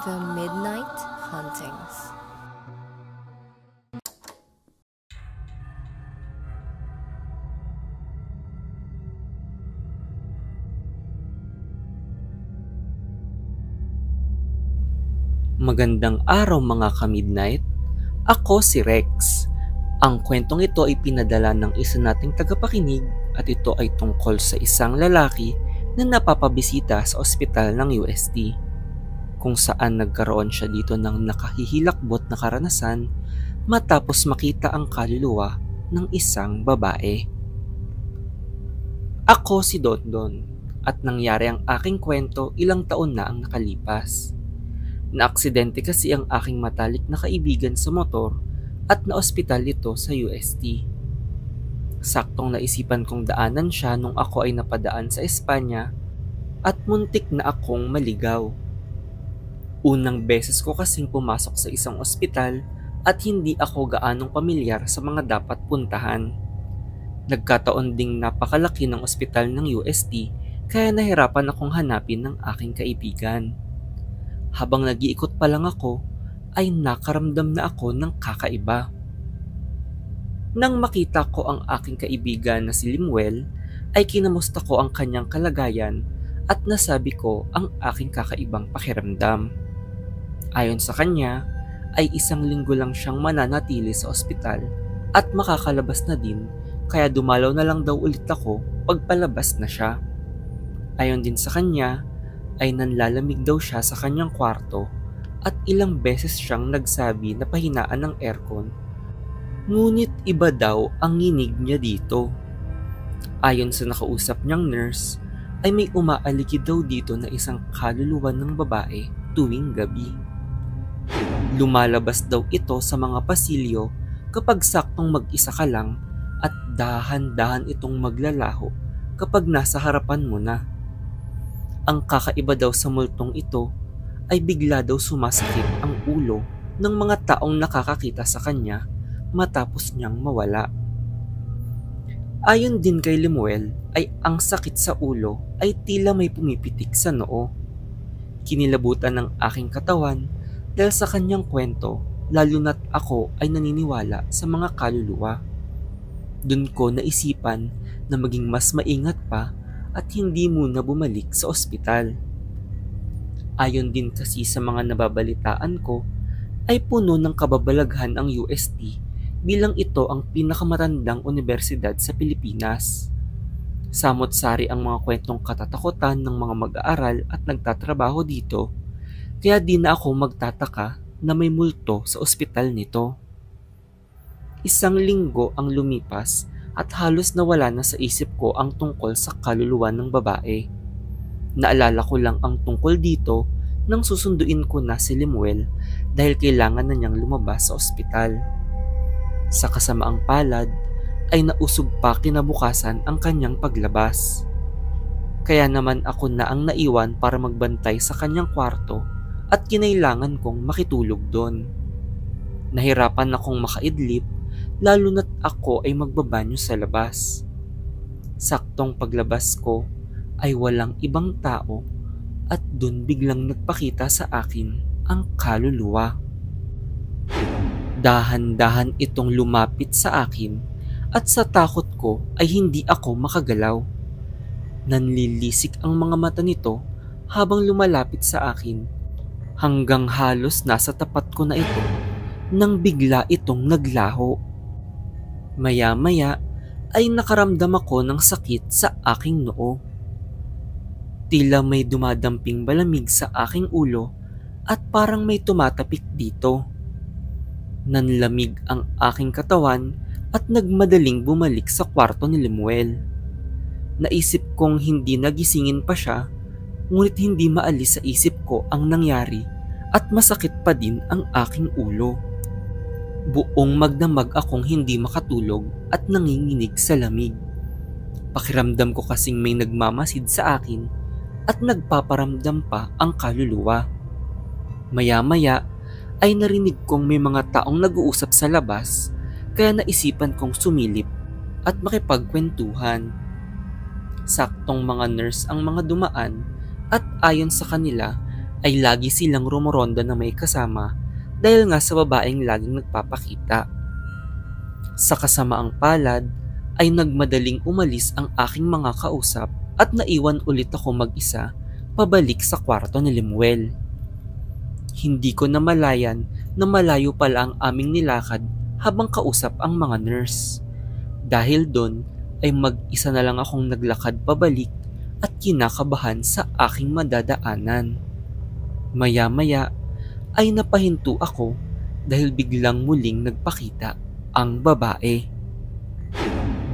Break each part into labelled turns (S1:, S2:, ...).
S1: The Midnight Hauntings.
S2: Magandang araw mga ka-midnight. Ako si Rex. Ang kwentong ito ay pinadala ng isa nating tagapakinig at ito ay tungkol sa isang lalaki na napapabisita sa ospital ng UST, kung saan nagkaroon siya dito ng nakahihilakbot na karanasan matapos makita ang kaluluwa ng isang babae. Ako si Dondon at nangyari ang aking kwento ilang taon na ang nakalipas. Naaksidente kasi ang aking matalik na kaibigan sa motor at naospital ito sa UST. Saktong naisipan kong daanan siya nung ako ay napadaan sa Espanya at muntik na akong maligaw. Unang beses ko kasing pumasok sa isang ospital at hindi ako gaanong pamilyar sa mga dapat puntahan. Nagkataon ding napakalaki ng ospital ng UST kaya nahirapan akong hanapin ng aking kaibigan. Habang nag-iikot pa lang ako, ay nakaramdam na ako ng kakaiba. Nang makita ko ang aking kaibigan na si Limuel, ay kinamusta ko ang kanyang kalagayan at nasabi ko ang aking kakaibang pakiramdam. Ayon sa kanya, ay 1 linggo lang siyang mananatili sa ospital at makakalabas na din, kaya dumalaw na lang daw ulit ako pagpalabas na siya. Ayon din sa kanya, ay nanlalamig daw siya sa kanyang kwarto at ilang beses siyang nagsabi na pahinaan ng aircon. Ngunit iba daw ang nginig niya dito. Ayon sa nakausap niyang nurse, ay may umaaligid daw dito na isang kaluluwa ng babae tuwing gabi. Lumalabas daw ito sa mga pasilyo kapag saktong mag-isa ka lang at dahan-dahan itong maglalaho kapag nasa harapan mo na. Ang kakaiba daw sa multong ito ay bigla daw sumasakit ang ulo ng mga taong nakakakita sa kanya matapos niyang mawala. Ayon din kay Limuel ay ang sakit sa ulo ay tila may pumipitik sa noo. Kinilabutan ng aking katawan dahil sa kanyang kwento, lalo na't ako ay naniniwala sa mga kaluluwa. Doon ko naisipan na maging mas maingat pa at hindi muna bumalik sa ospital. Ayon din kasi sa mga nababalitaan ko, ay puno ng kababalaghan ang UST bilang ito ang pinakamatandang universidad sa Pilipinas. Samot-sari ang mga kwentong katatakutan ng mga mag-aaral at nagtatrabaho dito, kaya di na ako magtataka na may multo sa ospital nito. 1 linggo ang lumipas at halos nawala na sa isip ko ang tungkol sa kaluluwa ng babae. Naalala ko lang ang tungkol dito nang susunduin ko na si Limuel dahil kailangan na niyang lumabas sa ospital. Sa kasamaang palad ay nausog pa kinabukasan ang kanyang paglabas. Kaya naman ako na ang naiwan para magbantay sa kanyang kwarto at kinailangan kong makitulog doon. Nahirapan akong makaidlip lalo na't ako ay magbabanyo sa labas. Saktong paglabas ko ay walang ibang tao at dun biglang nagpakita sa akin ang kaluluwa. Dahan-dahan itong lumapit sa akin at sa takot ko ay hindi ako makagalaw. Nanlilisik ang mga mata nito habang lumalapit sa akin hanggang halos nasa tapat ko na ito nang bigla itong naglaho. Maya-maya ay nakaramdam ako ng sakit sa aking noo. Tila may dumadamping malamig sa aking ulo at parang may tumatapik dito. Nanlamig ang aking katawan at nagmadaling bumalik sa kwarto ni Limuel. Naisip kong hindi nagisingin pa siya, ngunit hindi maalis sa isip ko ang nangyari at masakit pa din ang aking ulo. Buong magdamag akong hindi makatulog at nanginginig sa lamig. Pakiramdam ko kasing may nagmamasid sa akin at nagpaparamdam pa ang kaluluwa. Maya-maya ay narinig kong may mga taong nag-uusap sa labas, kaya naisipan kong sumilip at makipagkwentuhan. Saktong mga nurse ang mga dumaan at ayon sa kanila ay lagi silang rumoronda na may kasama dahil nga sa babaeng laging nagpapakita. Sa kasamaang palad ay nagmadaling umalis ang aking mga kausap at naiwan ulit ako mag-isa pabalik sa kwarto ni Lemuel. Hindi ko namalayan na malayo pala ang aming nilakad habang kausap ang mga nurse. Dahil doon ay mag-isa na lang akong naglakad pabalik at kinakabahan sa aking madadaanan. Maya-maya ay napahinto ako dahil biglang muling nagpakita ang babae.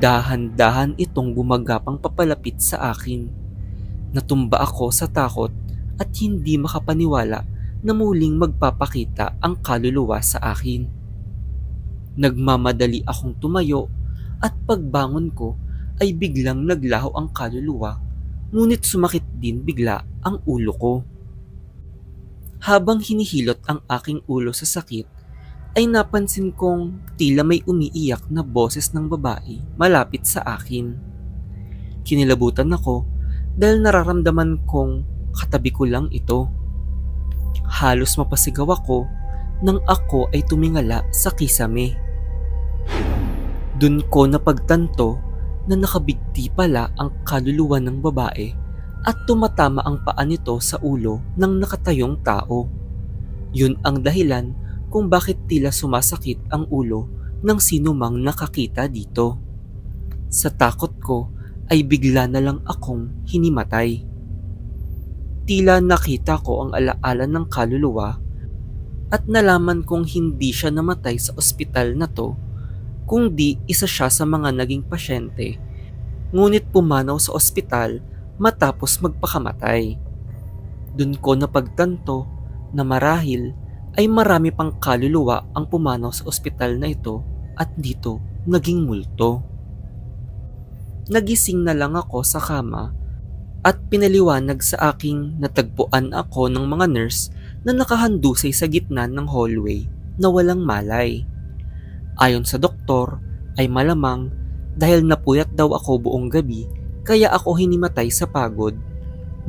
S2: Dahan-dahan itong gumagapang papalapit sa akin. Natumba ako sa takot at hindi makapaniwala na muling magpapakita ang kaluluwa sa akin. Nagmamadali akong tumayo at pagbangon ko ay biglang naglaho ang kaluluwa, ngunit sumakit din bigla ang ulo ko. Habang hinihilot ang aking ulo sa sakit, ay napansin kong tila may umiiyak na boses ng babae malapit sa akin. Kinilabutan ako dahil nararamdaman kong katabi ko lang ito. Halos mapasigaw ako nang ako ay tumingala sa kisame. Dun ko napagtanto na nakabigti pala ang kaluluwa ng babae at tumatama ang paa nito sa ulo ng nakatayong tao. Yun ang dahilan kung bakit tila sumasakit ang ulo ng sinumang nakakita dito. Sa takot ko ay bigla na lang akong hinimatay. Tila nakita ko ang alaala ng kaluluwa at nalaman kong hindi siya namatay sa ospital na to, kundi isa siya sa mga naging pasyente, ngunit pumanaw sa ospital matapos magpakamatay. Dun ko napagtanto na marahil ay marami pang kaluluwa ang pumanaw sa ospital na ito at dito naging multo. Nagising na lang ako sa kama at pinaliwanag sa aking natagpuan ako ng mga nurse na nakahandusay sa gitna ng hallway na walang malay. Ayon sa doktor ay malamang dahil napuyat daw ako buong gabi kaya ako hinimatay sa pagod,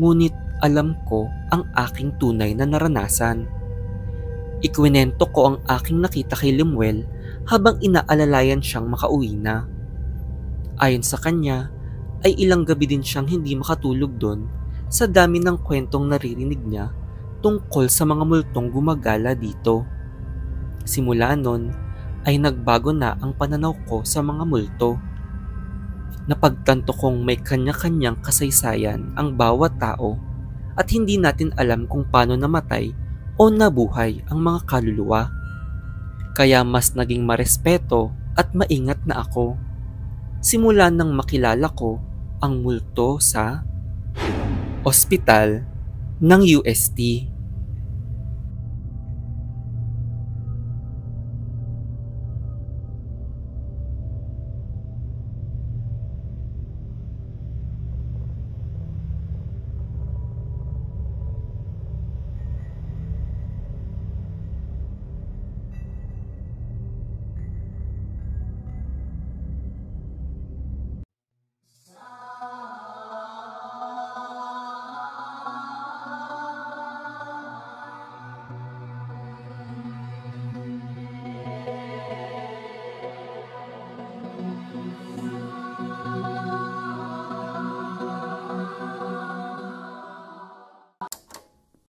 S2: ngunit alam ko ang aking tunay na naranasan. Ikwinento ko ang aking nakita kay Lemuel habang inaalalayan siyang makauwi na. Ayon sa kanya, ay ilang gabi din siyang hindi makatulog doon sa dami ng kwentong naririnig niya tungkol sa mga multong gumagala dito. Simula nun ay nagbago na ang pananaw ko sa mga multo. Napagtanto kong may kanya-kanyang kasaysayan ang bawat tao at hindi natin alam kung paano namatay o nabuhay ang mga kaluluwa. Kaya mas naging marespeto at maingat na ako. Simula nang makilala ko ang multo sa ospital ng UST.